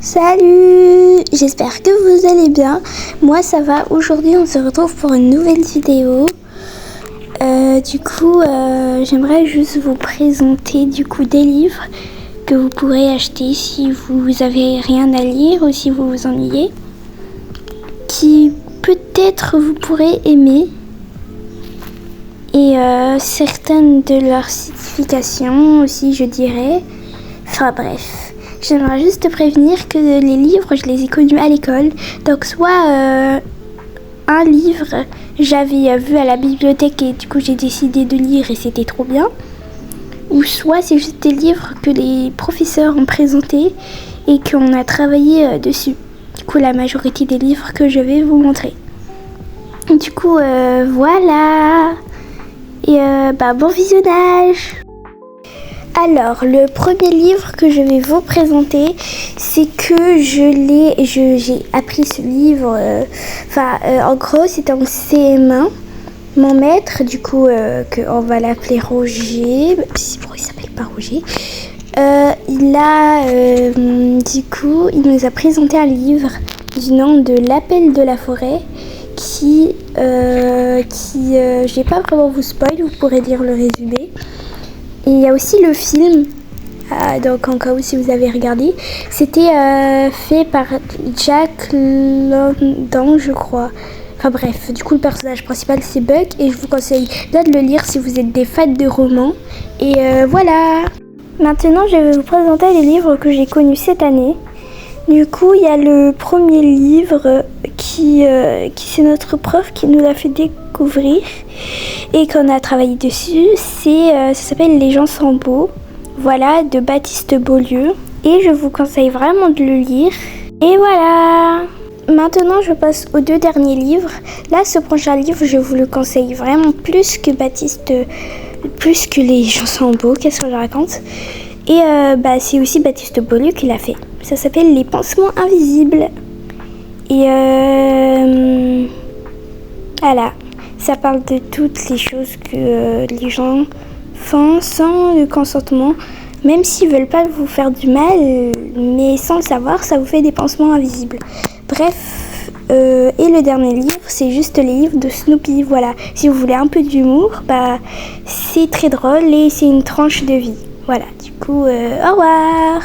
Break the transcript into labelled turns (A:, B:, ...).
A: Salut! J'espère que vous allez bien. Moi ça va. Aujourd'hui on se retrouve pour une nouvelle vidéo. J'aimerais juste vous présenter des livres que vous pourrez acheter si vous avez rien à lire ou si vous vous ennuyez, qui peut-être vous pourrez aimer, et certaines de leurs significations aussi, je dirais. Enfin bref, j'aimerais juste te prévenir que les livres, je les ai connus à l'école. Donc soit un livre j'avais vu à la bibliothèque et du coup j'ai décidé de lire et c'était trop bien, ou soit c'est juste des livres que les professeurs ont présentés et qu'on a travaillé dessus. Du coup la majorité des livres que je vais vous montrer. Du coup voilà. Et bon visionnage. Alors, le premier livre que je vais vous présenter, c'est que j'ai appris ce livre, en gros, c'était en CM1. Mon maître, on va l'appeler Roger, il s'appelle pas Roger, il nous a présenté un livre du nom de L'Appel de la forêt, je vais pas vraiment vous spoil, vous pourrez lire le résumé. Et il y a aussi le film, donc en cas où si vous avez regardé, c'était fait par Jack London, je crois. Enfin bref, du coup le personnage principal c'est Buck et je vous conseille de le lire si vous êtes des fans de romans. Et voilà. Maintenant je vais vous présenter les livres que j'ai connus cette année. Du coup il y a le premier livre qui c'est notre prof qui nous l'a fait découvrir et qu'on a travaillé dessus. Ça s'appelle Les gens sont beaux, voilà, de Baptiste Beaulieu, et je vous conseille vraiment de le lire. Et voilà. Maintenant je passe aux deux derniers livres. Là ce prochain livre je vous le conseille vraiment plus que Les gens sont beaux, qu'est-ce que je raconte. Et c'est aussi Baptiste Beaulieu qui l'a fait. Ça s'appelle Les pansements invisibles. Et voilà, ça parle de toutes les choses que les gens font sans le consentement, même s'ils veulent pas vous faire du mal, mais sans le savoir, ça vous fait des pansements invisibles. Bref, et le dernier livre, c'est juste les livres de Snoopy. Voilà, si vous voulez un peu d'humour, c'est très drôle et c'est une tranche de vie. Voilà, du coup, au revoir.